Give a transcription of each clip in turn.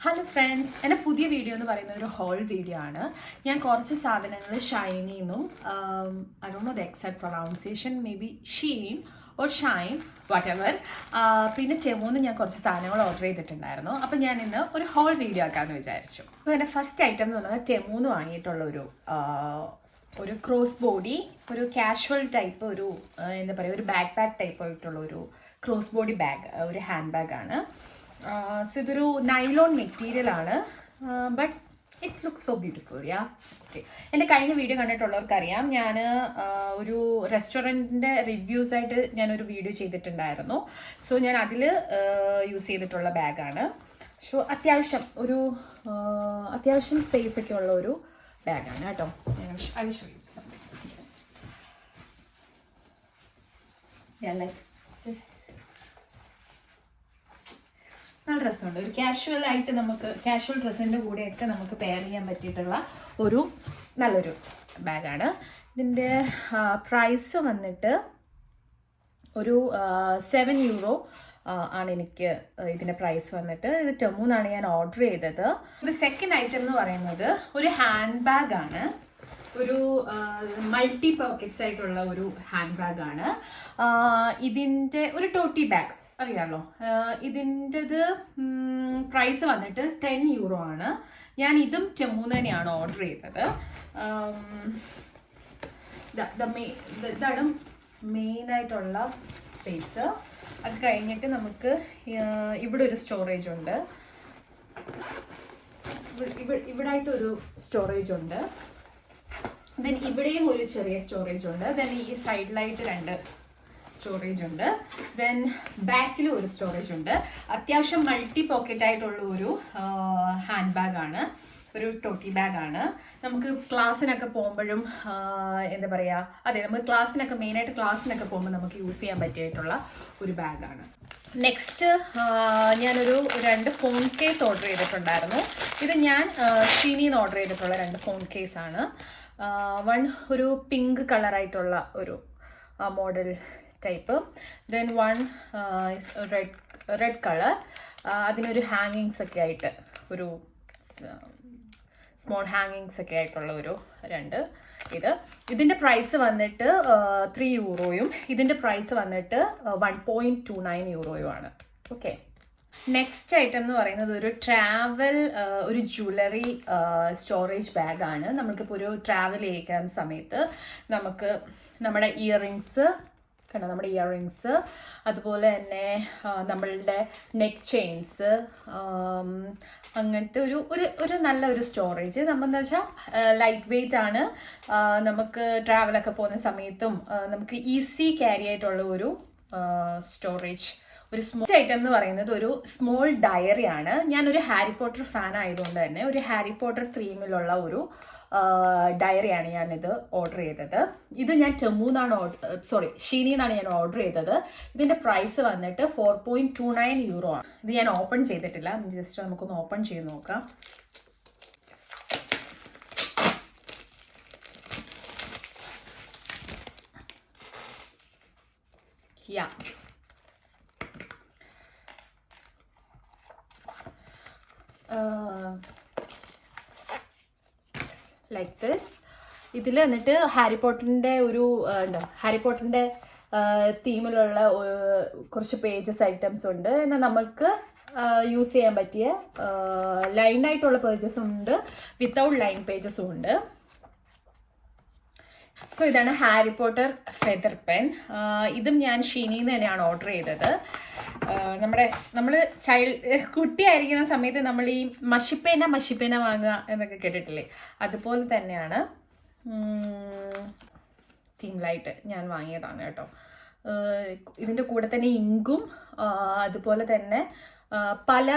Hello friends, എൻ്റെ പുതിയ video എന്ന് പറയുന്നത് ഒരു ഹോൾ വീഡിയോ ആണ്. ഞാൻ കുറച്ച് സാധനങ്ങൾ ഷൈനിന്നും I don't know the exact pronunciation, may be Sheen or Shine whatever, പിന്നെ ടെമൂന്ന് ഞാൻ കുറച്ച് സാധനങ്ങൾ ഓർഡർ ചെയ്തിട്ടുണ്ടായിരുന്നു. അപ്പം ഞാൻ ഇന്ന് ഒരു ഹോൾ വീഡിയോ ആക്കാമെന്ന് വിചാരിച്ചു. അപ്പോൾ എൻ്റെ ഫസ്റ്റ് ഐറ്റം എന്ന് പറയുന്നത് ടെമൂന്ന് വാങ്ങിയിട്ടുള്ള ഒരു ക്രോസ് ബോഡി, ഒരു കാഷ്വൽ ടൈപ്പ്, ഒരു എന്താ പറയുക, ഒരു ബാക്ക് പാക്ക് ടൈപ്പ് ആയിട്ടുള്ള ഒരു ക്രോസ് ബോഡി ബാഗ്, ഒരു ഹാൻഡ് ബാഗാണ്. സോ ഇതൊരു നൈലോൺ മെറ്റീരിയൽ ആണ്, but it's look so beautiful. Yeah okay. എൻ്റെ കഴിഞ്ഞ വീഡിയോ കണ്ടിട്ടുള്ളവർക്കറിയാം, ഞാൻ ഒരു റെസ്റ്റോറൻറ്റിൻ്റെ റിവ്യൂസ് ആയിട്ട് ഞാനൊരു വീഡിയോ ചെയ്തിട്ടുണ്ടായിരുന്നു. സോ ഞാൻ അതിൽ യൂസ് ചെയ്തിട്ടുള്ള ബാഗാണ്. സോ അത്യാവശ്യം സ്പേസ് ഒക്കെ ഉള്ള ഒരു ബാഗാണ് കേട്ടോ. I will show you something. Yeah like this. നല്ല രസമുണ്ട്. ഒരു കാഷ്വൽ ആയിട്ട് നമുക്ക് കാഷ്വൽ ഡ്രസ്സിൻ്റെ കൂടെയൊക്കെ നമുക്ക് പെയർ ചെയ്യാൻ പറ്റിയിട്ടുള്ള ഒരു നല്ലൊരു ബാഗാണ്. ഇതിൻ്റെ പ്രൈസ് വന്നിട്ട് ഒരു €7 ആണ് എനിക്ക് ഇതിൻ്റെ പ്രൈസ് വന്നിട്ട്. ഇത് ടെമൂന്നാണ് ഞാൻ ഓർഡർ ചെയ്തത്. ഇത് സെക്കൻഡ് ഐറ്റം എന്ന് പറയുന്നത് ഒരു ഹാൻഡ് ബാഗാണ്. ഒരു മൾട്ടി പോക്കറ്റ്സ് ആയിട്ടുള്ള ഒരു ഹാൻഡ് ബാഗാണ്. ഇതിൻ്റെ ഒരു ടോട്ടി ബാഗ് അറിയാമല്ലോ. ഇതിൻ്റെത് പ്രൈസ് വന്നിട്ട് €10 ആണ്. ഞാൻ ഇതും ടെമൂന്ന് തന്നെയാണ് ഓർഡർ ചെയ്തത്. ഇതാണ് മെയിനായിട്ടുള്ള സ്പേസ്. അത് കഴിഞ്ഞിട്ട് നമുക്ക് ഇവിടെ ഒരു സ്റ്റോറേജ് ഉണ്ട്, ഇവിടെ ആയിട്ടൊരു സ്റ്റോറേജ് ഉണ്ട്. ദെൻ ഇവിടെയും ഒരു ചെറിയ സ്റ്റോറേജ് ഉണ്ട്. ദെൻ ഈ സൈഡിലായിട്ട് 2 സ്റ്റോറേജ് ഉണ്ട്. ദെൻ ബാക്കിലും ഒരു സ്റ്റോറേജ് ഉണ്ട്. അത്യാവശ്യം മൾട്ടി പോക്കറ്റ് ആയിട്ടുള്ള ഒരു ഹാൻഡ് ബാഗാണ്, ഒരു ടോട്ടി ബാഗാണ്. നമുക്ക് ക്ലാസ്സിനൊക്കെ പോകുമ്പോഴും എന്താ പറയുക, അതെ, നമുക്ക് ക്ലാസ്സിനൊക്കെ മെയിനായിട്ട് ക്ലാസ്സിനൊക്കെ പോകുമ്പോൾ നമുക്ക് യൂസ് ചെയ്യാൻ പറ്റിയിട്ടുള്ള ഒരു ബാഗാണ്. നെക്സ്റ്റ് ഞാനൊരു 2 ഫോൺ കേസ് ഓർഡർ ചെയ്തിട്ടുണ്ടായിരുന്നു. ഇത് ഞാൻ ഷീനിന്ന് ഓർഡർ ചെയ്തിട്ടുള്ള 2 ഫോൺ കേസാണ്. ഒരു പിങ്ക് കളറായിട്ടുള്ള ഒരു model type. Then red colour. അതിനൊരു ഹാങ്ങിങ്സ് ഒക്കെ ആയിട്ട്, ഒരു സ്മോൾ ഹാങ്ങിങ്സ് ഒക്കെ ആയിട്ടുള്ള ഒരു 2 ഇതിൻ്റെ പ്രൈസ് വന്നിട്ട് €3, ഇതിൻ്റെ പ്രൈസ് വന്നിട്ട് €1.29 ആണ്. ഓക്കെ. നെക്സ്റ്റ് ഐറ്റം എന്ന് പറയുന്നത് ഒരു ട്രാവൽ, ഒരു ജ്വല്ലറി സ്റ്റോറേജ് ബാഗാണ്. നമുക്കിപ്പോൾ ഒരു ട്രാവൽ ചെയ്യാൻ സമയത്ത് നമുക്ക് നമ്മുടെ ഇയറിങ്സ് അതുപോലെ തന്നെ നമ്മളുടെ നെക്ക് ചെയിൻസ്, അങ്ങനത്തെ ഒരു നല്ലൊരു സ്റ്റോറേജ്. നമ്മളെന്താ വെച്ചാൽ ലൈറ്റ് വെയ്റ്റ് ആണ്. നമുക്ക് ട്രാവലൊക്കെ പോകുന്ന സമയത്തും നമുക്ക് ഈസി ക്യാരി ആയിട്ടുള്ള ഒരു സ്റ്റോറേജ്. ഒരു സ്മോൾ ഐറ്റം എന്ന് പറയുന്നത് ഒരു സ്മോൾ ഡയറി ആണ്. ഞാനൊരു ഹാരി പോട്ടർ ഫാൻ ആയതുകൊണ്ട് തന്നെ ഒരു ഹാരി പോട്ടർ തീമിലുള്ള ഒരു ഡയറിയാണ് ഞാനിത് ഓർഡർ ചെയ്തത്. ഇത് ഞാൻ ഷീനിന്നാണ് ഞാൻ ഓർഡർ ചെയ്തത്. ഇതിൻ്റെ പ്രൈസ് വന്നിട്ട് €4.29 ആണ്. ഇത് ഞാൻ ഓപ്പൺ ചെയ്തിട്ടില്ല, ജസ്റ്റ് നമുക്കൊന്ന് ഓപ്പൺ ചെയ്ത് നോക്കാം. യാ, ലൈക്ക് ദിസ്. ഇതിൽ എന്നിട്ട് ഹാരി പോട്ടറിൻ്റെ തീമിലുള്ള കുറച്ച് പേജസ് ഐറ്റംസ് ഉണ്ട്. എന്നാൽ നമുക്ക് യൂസ് ചെയ്യാൻ പറ്റിയ ലൈനായിട്ടുള്ള പേജസും ഉണ്ട്, വിത്തൗട്ട് ലൈൻ പേജസും ഉണ്ട്. സോ ഇതാണ് ഹാരി പോട്ടർ ഫെദർ പെൻ. ഇതും ഞാൻ ഷീനിന്ന് തന്നെയാണ് ഓർഡർ ചെയ്തത്. നമ്മൾ കുട്ടിയായിരിക്കുന്ന സമയത്ത് നമ്മൾ ഈ മഷിപ്പേന വാങ്ങുക എന്നൊക്കെ കേട്ടിട്ടില്ലേ, അതുപോലെ തന്നെയാണ് തീമിലായിട്ട് ഞാൻ വാങ്ങിയതാണ് കേട്ടോ. ഇതിൻ്റെ കൂടെ തന്നെ ഇങ്കും അതുപോലെ തന്നെ പല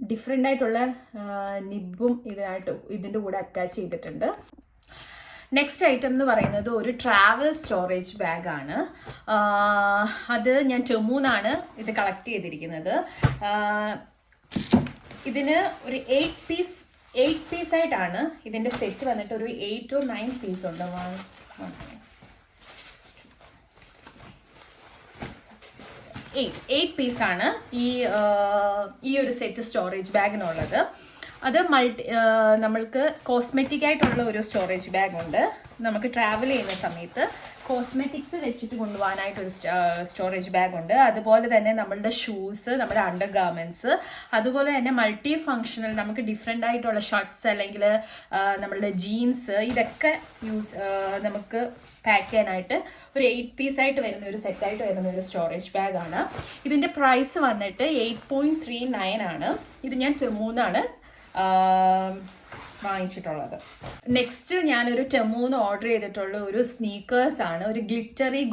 ഡിഫറെൻ്റ് ആയിട്ടുള്ള നിബും ഇതിൻ്റെ കൂടെ അറ്റാച്ച് ചെയ്തിട്ടുണ്ട്. നെക്സ്റ്റ് ഐറ്റം എന്ന് പറയുന്നത് ഒരു ട്രാവൽ സ്റ്റോറേജ് ബാഗാണ്. അത് ഞാൻ ടെമൂന്നാണ് ഇത് കളക്ട് ചെയ്തിരിക്കുന്നത്. ഇതിന് ഒരു 8 പീസ് ആയിട്ടാണ് ഇതിൻ്റെ സെറ്റ് വന്നിട്ട്. ഒരു 8 or 9 പീസ് ഉണ്ട്. 1, 2, 3, 4, 5, 6, 7, എയ്റ്റ് പീസാണ് ഈ ഒരു സെറ്റ് സ്റ്റോറേജ് ബാഗിനുള്ളത്. അത് നമ്മൾക്ക് കോസ്മെറ്റിക് ആയിട്ടുള്ള ഒരു സ്റ്റോറേജ് ബാഗ് ഉണ്ട്. നമുക്ക് ട്രാവൽ ചെയ്യുന്ന സമയത്ത് കോസ്മെറ്റിക്സ് വെച്ചിട്ട് കൊണ്ടുപോകാനായിട്ടൊരു സ്റ്റോറേജ് ബാഗ് ഉണ്ട്. അതുപോലെ തന്നെ നമ്മളുടെ ഷൂസ്, നമ്മുടെ അണ്ടർ ഗാർമെൻറ്റ്സ്, അതുപോലെ തന്നെ മൾട്ടി ഫങ്ഷണൽ നമുക്ക് ഡിഫറെൻ്റ് ആയിട്ടുള്ള ഷർട്ട്സ് അല്ലെങ്കിൽ നമ്മളുടെ ജീൻസ്, ഇതൊക്കെ നമുക്ക് പാക്ക് ചെയ്യാനായിട്ട് ഒരു 8 പീസായിട്ട് വരുന്ന ഒരു സെറ്റായിട്ട് വരുന്ന ഒരു സ്റ്റോറേജ് ബാഗാണ്. ഇതിൻ്റെ പ്രൈസ് വന്നിട്ട് 8.39 ആണ്. ഇത് ഞാൻ ടെമൂന്നാണ് വാങ്ങിച്ചിട്ടുള്ളത്. നെക്സ്റ്റ് ഞാനൊരു ടെമൂന്ന് ഓർഡർ ചെയ്തിട്ടുള്ള ഒരു സ്നീക്കേഴ്സ് ആണ്, ഒരു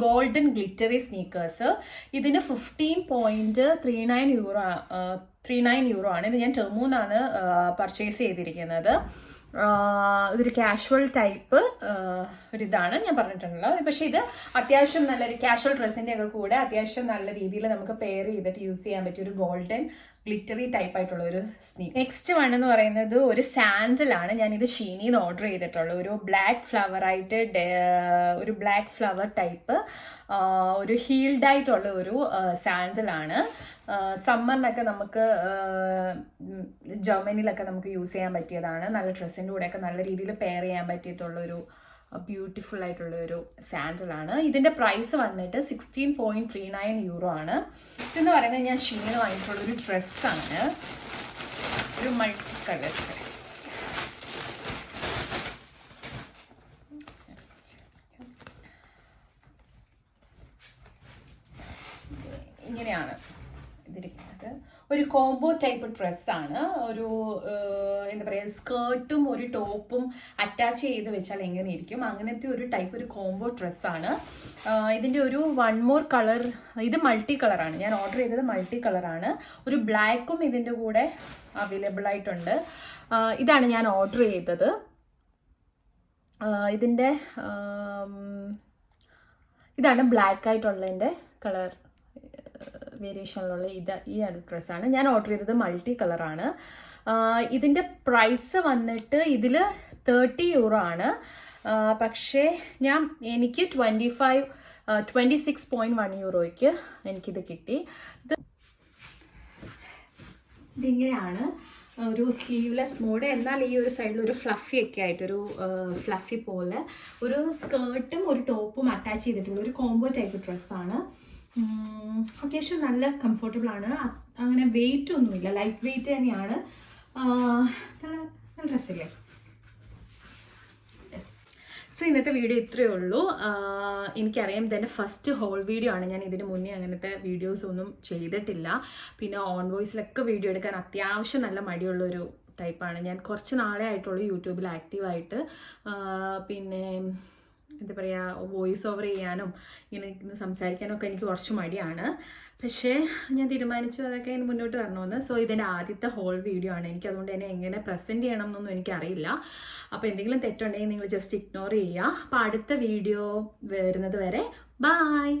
ഗോൾഡൻ ഗ്ലിറ്ററി സ്നീക്കേഴ്സ്. ഇതിന് 15.39 യൂറോ ആണ്. ഇത് ഞാൻ ടെമൂന്നാണ് പർച്ചേസ് ചെയ്തിരിക്കുന്നത്. ഇതൊരു കാഷ്വൽ ടൈപ്പ് ഒരിതാണ് ഞാൻ പറഞ്ഞിട്ടുണ്ടല്ലോ. പക്ഷെ ഇത് അത്യാവശ്യം നല്ലൊരു കാഷ്വൽ ഡ്രസ്സിൻ്റെ ഒക്കെ കൂടെ അത്യാവശ്യം നല്ല രീതിയിൽ നമുക്ക് പെയർ ചെയ്തിട്ട് യൂസ് ചെയ്യാൻ പറ്റിയ ഒരു ഗോൾഡൻ ഗ്ലിറ്ററി ടൈപ്പ് ആയിട്ടുള്ള ഒരു സ്നീക്ക്. നെക്സ്റ്റ് വൺ എന്ന് പറയുന്നത് ഒരു സാൻഡലാണ്. ഞാനിത് ഷീനിന്ന് ഓർഡർ ചെയ്തിട്ടുള്ള ഒരു ബ്ലാക്ക് ഫ്ലവർ ടൈപ്പ് ഒരു ഹീൽഡ് ആയിട്ടുള്ള ഒരു സാൻഡലാണ്. സമ്മറിനൊക്കെ നമുക്ക് ജർമ്മനിയിലൊക്കെ നമുക്ക് യൂസ് ചെയ്യാൻ പറ്റിയതാണ്. നല്ല ഡ്രസ്സിൻ്റെ കൂടെയൊക്കെ നല്ല രീതിയിൽ പെയർ ചെയ്യാൻ പറ്റിയിട്ടുള്ളൊരു ബ്യൂട്ടിഫുൾ ആയിട്ടുള്ള ഒരു സാൻഡലാണ്. ഇതിൻ്റെ പ്രൈസ് വന്നിട്ട് 16.39 യൂറോ ആണ്. നെക്സ്റ്റ് എന്ന് പറയുന്നത് ഞാൻ ഷീനിൽ വാങ്ങിയിട്ടുള്ള ഒരു ഡ്രസ്സാണ്, ഒരു മൾട്ടി കളർ ഡ്രസ്. ഇങ്ങനെയാണ് ഇതിരിക്കുന്നത്. ഒരു കോംബോ ടൈപ്പ് ഡ്രസ്സാണ്. ഒരു എന്താ പറയുക, സ്കേർട്ടും ഒരു ടോപ്പും അറ്റാച്ച് ചെയ്ത് വെച്ചാൽ എങ്ങനെ ഇരിക്കും അങ്ങനത്തെ ഒരു ടൈപ്പ് ഒരു കോംബോ ഡ്രസ്സാണ്. ഇതിൻ്റെ ഒരു വൺ മോർ കളർ, ഇത് മൾട്ടി കളറാണ്. ഞാൻ ഓർഡർ ചെയ്തത് മൾട്ടി കളറാണ്. ഒരു ബ്ലാക്കും ഇതിൻ്റെ കൂടെ അവൈലബിൾ ആയിട്ടുണ്ട്. ഇതാണ് ഞാൻ ഓർഡർ ചെയ്തത്. ഇതാണ് ബ്ലാക്ക് ആയിട്ടുള്ളതിൻ്റെ കളർ വേരിയേഷനിലുള്ള ഈ ഒരു ഡ്രസ്സാണ്. ഞാൻ ഓർഡർ ചെയ്തത് മൾട്ടി കളറാണ്. ഇതിൻ്റെ പ്രൈസ് വന്നിട്ട് ഇതിൽ 30 യൂറോ ആണ്. പക്ഷേ എനിക്ക് 26.1 യൂറോയ്ക്ക് എനിക്കിത് കിട്ടി. ഇതിങ്ങനെയാണ് ഒരു സ്ലീവ്ലെസ് മോഡ്, എന്നാൽ ഈ ഒരു സൈഡിൽ ഒരു ഫ്ലഫി ഒക്കെ ആയിട്ടൊരു ഫ്ലഫി പോലെ ഒരു സ്കേർട്ടും ഒരു ടോപ്പും അറ്റാച്ച് ചെയ്തിട്ടുള്ള ഒരു കോംബോ ടൈപ്പ് ഡ്രസ്സാണ്. അത്യാവശ്യം നല്ല കംഫർട്ടബിൾ ആണ്. അങ്ങനെ വെയിറ്റ് ഒന്നുമില്ല, ലൈറ്റ് വെയിറ്റ് തന്നെയാണ്. നല്ല ഡ്രസ്സില്ലേ. സോ ഇന്നത്തെ വീഡിയോ ഇത്രയേ ഉള്ളൂ. എനിക്കറിയാം ഇതെൻ്റെ ഫസ്റ്റ് ഹോൾ വീഡിയോ ആണ്. ഞാൻ ഇതിന് മുന്നേ അങ്ങനത്തെ വീഡിയോസ് ഒന്നും ചെയ്തിട്ടില്ല. പിന്നെ ഓൺ വോയിസിലൊക്കെ വീഡിയോ എടുക്കാൻ അത്യാവശ്യം നല്ല മടിയുള്ളൊരു ടൈപ്പാണ് ഞാൻ. കുറച്ച് നാളെ ആയിട്ടുള്ളൂ യൂട്യൂബിൽ ആക്റ്റീവായിട്ട്. പിന്നെ എന്താ പറയുക, വോയിസ് ഓവർ ചെയ്യാനും ഇങ്ങനെ സംസാരിക്കാനും ഒക്കെ എനിക്ക് കുറച്ച് മടിയാണ്. പക്ഷേ ഞാൻ തീരുമാനിച്ചു അതൊക്കെ മുന്നോട്ട് വരണമെന്ന്. സോ ഇതിൻ്റെ ആദ്യത്തെ ഹോൾ വീഡിയോ ആണ്. എനിക്കതുകൊണ്ട് തന്നെ എങ്ങനെ പ്രസൻറ്റ് ചെയ്യണം എന്നൊന്നും എനിക്കറിയില്ല. അപ്പോൾ എന്തെങ്കിലും തെറ്റുണ്ടെങ്കിൽ നിങ്ങൾ ജസ്റ്റ് ഇഗ്നോർ ചെയ്യുക. അപ്പോൾ അടുത്ത വീഡിയോ വരുന്നത് വരെ ബൈ.